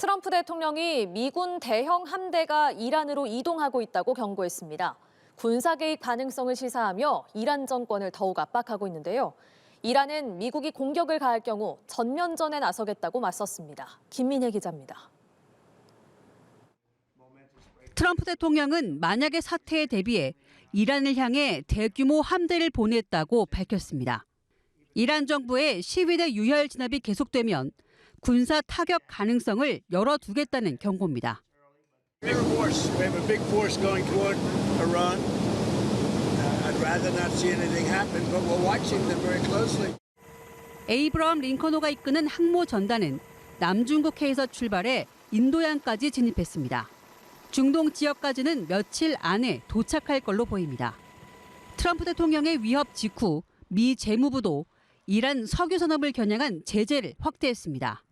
트럼프 대통령이 미군 대형 함대가 이란으로 이동하고 있다고 경고했습니다. 군사 개입 가능성을 시사하며 이란 정권을 더욱 압박하고 있는데요. 이란은 미국이 공격을 가할 경우 전면전에 나서겠다고 맞섰습니다. 김민혜 기자입니다. 트럼프 대통령은 만약의 사태에 대비해 이란을 향해 대규모 함대를 보냈다고 밝혔습니다. 이란 정부의 시위대 유혈 진압이 계속되면 군사 타격 가능성을 열어두겠다는 경고입니다. 에이브러함 링컨호가 이끄는 항모 전단은 남중국해에서 출발해 인도양까지 진입했습니다. 중동 지역까지는 며칠 안에 도착할 걸로 보입니다. 트럼프 대통령의 위협 직후 미 재무부도 이란 석유 산업을 겨냥한 제재를 확대했습니다.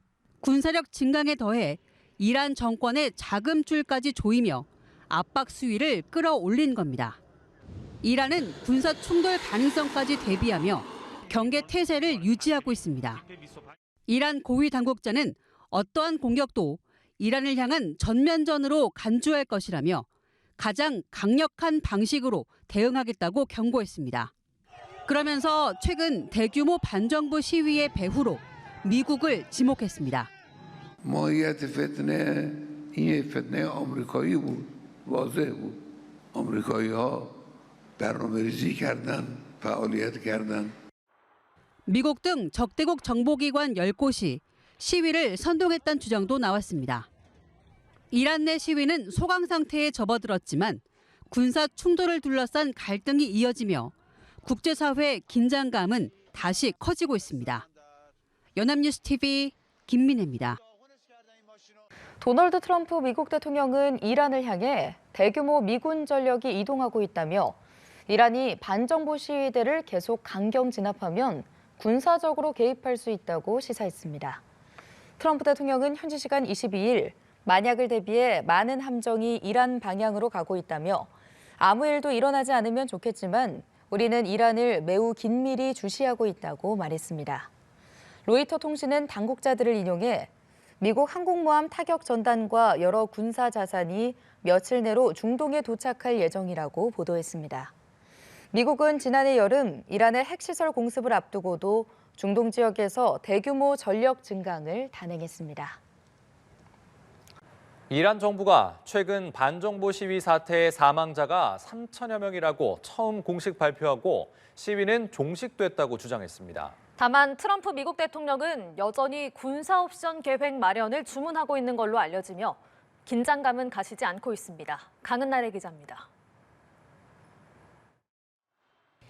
군사력 증강에 더해 이란 정권의 자금줄까지 조이며 압박 수위를 끌어올린 겁니다. 이란은 군사 충돌 가능성까지 대비하며 경계 태세를 유지하고 있습니다. 이란 고위 당국자는 어떠한 공격도 이란을 향한 전면전으로 간주할 것이라며 가장 강력한 방식으로 대응하겠다고 경고했습니다. 그러면서 최근 대규모 반정부 시위의 배후로 미국을 지목했습니다. ماهیت فتنه این یک فتنه آمریکایی بود واضح بود آمریکایی‌ها برنامه‌ریزی کردند فعالیت کردند 미국 등 적대국 정보기관 10곳이 시위를 선동했다는 주장도 나왔습니다. 이란 내 시위는 소강 상태에 접어들었지만 군사 충돌을 둘러싼 갈등이 이어지며 국제사회 긴장감은 다시 커지고 있습니다. 연합뉴스 TV 김민혜입니다. 도널드 트럼프 미국 대통령은 이란을 향해 대규모 미군 전력이 이동하고 있다며 이란이 반정부 시위대를 계속 강경 진압하면 군사적으로 개입할 수 있다고 시사했습니다. 트럼프 대통령은 현지 시간 22일 만약을 대비해 많은 함정이 이란 방향으로 가고 있다며 아무 일도 일어나지 않으면 좋겠지만 우리는 이란을 매우 긴밀히 주시하고 있다고 말했습니다. 로이터 통신은 당국자들을 인용해 미국 항공모함 타격 전단과 여러 군사 자산이 며칠 내로 중동에 도착할 예정이라고 보도했습니다. 미국은 지난해 여름 이란의 핵시설 공습을 앞두고도 중동 지역에서 대규모 전력 증강을 단행했습니다. 이란 정부가 최근 반정부 시위 사태의 사망자가 3천여 명이라고 처음 공식 발표하고 시위는 종식됐다고 주장했습니다. 다만 트럼프 미국 대통령은 여전히 군사 옵션 계획 마련을 주문하고 있는 걸로 알려지며 긴장감은 가시지 않고 있습니다. 강은나래 기자입니다.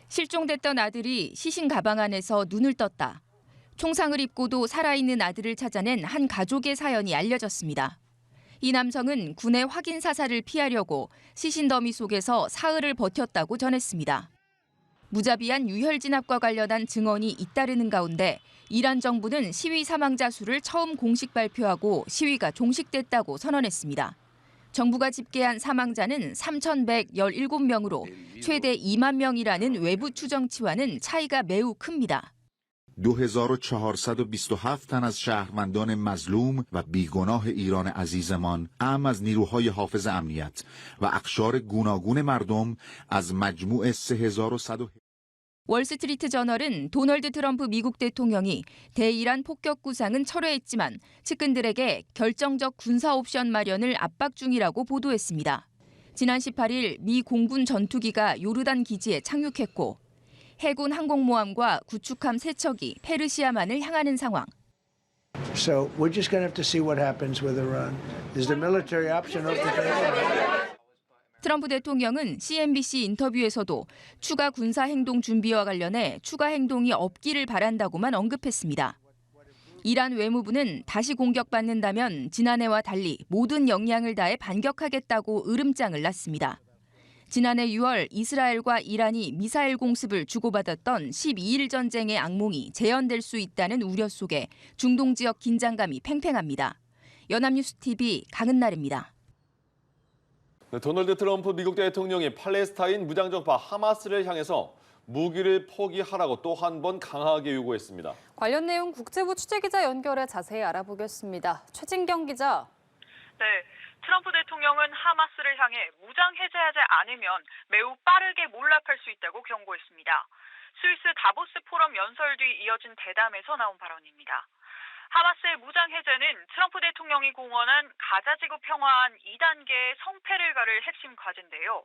실종됐던 아들이 시신 가방 안에서 눈을 떴다. 총상을 입고도 살아있는 아들을 찾아낸 한 가족의 사연이 알려졌습니다. 이 남성은 군의 확인 사살을 피하려고 시신 더미 속에서 사흘을 버텼다고 전했습니다. 무자비한 유혈 진압과 관련한 증언이 잇따르는 가운데 이란 정부는 시위 사망자 수를 처음 공식 발표하고 시위가 종식됐다고 선언했습니다. 정부가 집계한 사망자는 3,117명으로 최대 2만 명이라는 외부 추정치와는 차이가 매우 큽니다. 2427 تن از شهروندان مظلوم و بیگناه ایران عزیزمان اعم از نیروهای حافظ امنیت و اقشار گوناگون مردم از مجموع 3100 월스트리트 저널은 도널드 트럼프 미국 대통령이 대이란 폭격 구상은 철회했지만 측근들에게 결정적 군사 옵션 마련을 압박 중이라고 보도했습니다. 지난 18일 미 공군 전투기가 요르단 기지에 착륙했고 해군 항공모함과 구축함 3척이 페르시아만을 향하는 상황. So we're just going to have to see what happens with Iran. Is the military option off the table? 트럼프 대통령은 CNBC 인터뷰에서도 추가 군사 행동 준비와 관련해 추가 행동이 없기를 바란다고만 언급했습니다. 이란 외무부는 다시 공격받는다면 지난해와 달리 모든 역량을 다해 반격하겠다고 으름장을 놨습니다. 지난해 6월 이스라엘과 이란이 미사일 공습을 주고받았던 12일 전쟁의 악몽이 재현될 수 있다는 우려 속에 중동 지역 긴장감이 팽팽합니다. 연합뉴스 TV 강은나래입니다. 도널드 트럼프 미국 대통령이 팔레스타인 무장정파 하마스를 향해서 무기를 포기하라고 또 한 번 강하게 요구했습니다. 관련 내용 국제부 취재기자 연결해 자세히 알아보겠습니다. 최진경 기자. 네, 트럼프 대통령은 하마스를 향해 무장 해제하지 않으면 매우 빠르게 몰락할 수 있다고 경고했습니다. 스위스 다보스 포럼 연설 뒤 이어진 대담에서 나온 발언입니다. 하마스의 무장 해제는 트럼프 대통령이 공언한 가자지구 평화안 2단계의 성패를 가를 핵심 과제인데요.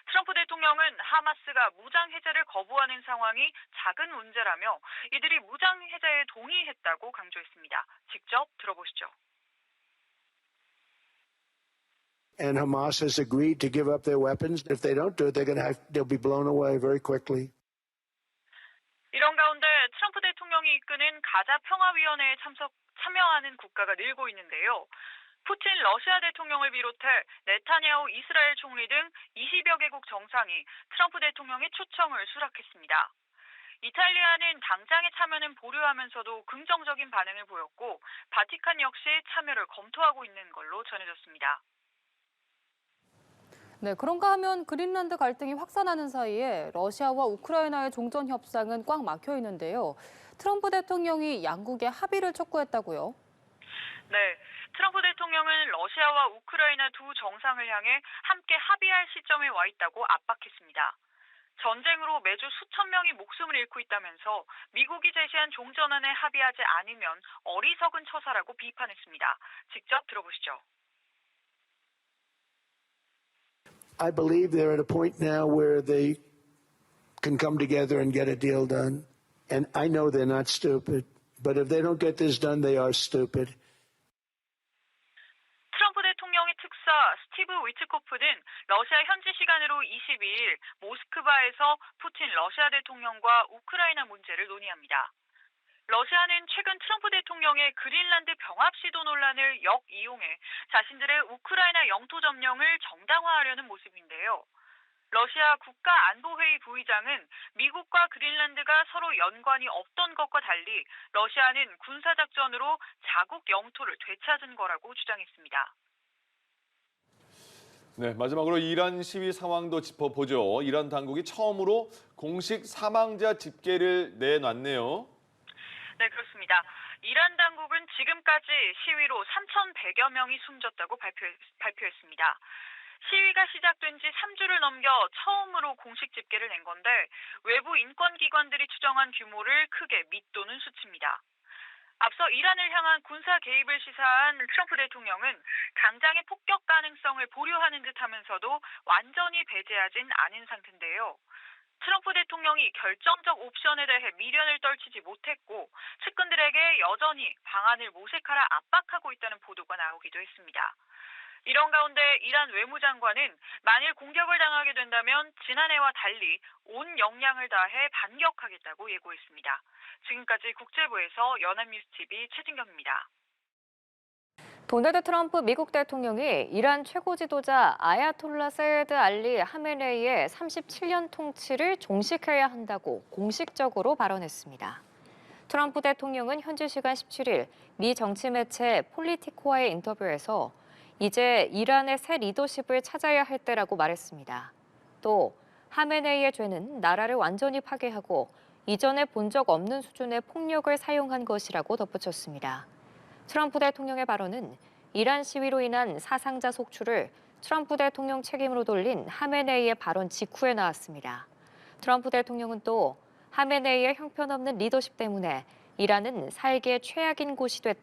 트럼프 대통령은 하마스가 무장 해제를 거부하는 상황이 작은 문제라며 이들이 무장 해제에 동의했다고 강조했습니다. 직접 들어보시죠. And Hamas has agreed to give up their weapons. If they don't do it, they'll be blown away very quickly. 이런 가운데 트럼프 대통령이 이끄는 가자 평화위원회에 참여하는 국가가 늘고 있는데요. 푸틴 러시아 대통령을 비롯해 네타냐후 이스라엘 총리 등 20여 개국 정상이 트럼프 대통령의 초청을 수락했습니다. 이탈리아는 당장의 참여는 보류하면서도 긍정적인 반응을 보였고 바티칸 역시 참여를 검토하고 있는 걸로 전해졌습니다. 네, 그런가 하면 그린란드 갈등이 확산하는 사이에 러시아와 우크라이나의 종전 협상은 꽉 막혀 있는데요. 트럼프 대통령이 양국의 합의를 촉구했다고요? 네, 트럼프 대통령은 러시아와 우크라이나 두 정상을 향해 함께 합의할 시점에 와 있다고 압박했습니다. 전쟁으로 매주 수천 명이 목숨을 잃고 있다면서 미국이 제시한 종전안에 합의하지 않으면 어리석은 처사라고 비판했습니다. 직접 들어보시죠. I believe they're at a point now where they can come together and get a deal done. And I know they're not stupid, but if they don't get this done, they are stupid. 트럼프 대통령의 특사 스티브 위트코프는 러시아 현지 시간으로 22일 모스크바에서 푸틴 러시아 대통령과 우크라이나 문제를 논의합니다. 러시아는 최근 트럼프 대통령의 그린란드 병합 시도 논란을 역이용해 자신들의 우크라이나 영토 점령을 정당화하려는 모습인데요. 러시아 국가안보회의 부의장은 미국과 그린란드가 서로 연관이 없던 것과 달리 러시아는 군사작전으로 자국 영토를 되찾은 거라고 주장했습니다. 네, 마지막으로 이란 시위 상황도 짚어보죠. 이란 당국이 처음으로 공식 사망자 집계를 내놨네요. 네, 그렇습니다. 이란 당국은 지금까지 시위로 3,100여 명이 숨졌다고 발표했습니다. 시위가 시작된 지 3주를 넘겨 처음으로 공식 집계를 낸 건데 외부 인권기관들이 추정한 규모를 크게 밑도는 수치입니다. 앞서 이란을 향한 군사 개입을 시사한 트럼프 대통령은 당장의 폭격 가능성을 보류하는 듯하면서도 완전히 배제하진 않은 상태인데요. 트럼프 대통령이 결정적 옵션에 대해 미련을 떨치지 못했고 측근들에게 여전히 방안을 모색하라 압박하고 있다는 보도가 나오기도 했습니다. 이런 가운데 이란 외무장관은 만일 공격을 당하게 된다면 지난해와 달리 온 역량을 다해 반격하겠다고 예고했습니다. 지금까지 국제부에서 연합뉴스TV 최진경입니다. 도널드 트럼프 미국 대통령이 이란 최고 지도자 아야톨라 세이드 알리 하메네이의 37년 통치를 종식해야 한다고 공식적으로 발언했습니다. 트럼프 대통령은 현지 시간 17일 미 정치 매체 폴리티코와의 인터뷰에서 이제 이란의 새 리더십을 찾아야 할 때라고 말했습니다. 또 하메네이의 죄는 나라를 완전히 파괴하고 이전에 본 적 없는 수준의 폭력을 사용한 것이라고 덧붙였습니다. 트럼프 대통령의 발언은 이란 시위로 인한 사상자 속출을 트럼프 대통령 책임으로 돌린 하메네이의 발언 직후에 나왔습니다. 트럼프 대통령은 또 하메네이의 형편없는 리더십 때문에 이란은 살기에 최악인 곳이 됐다.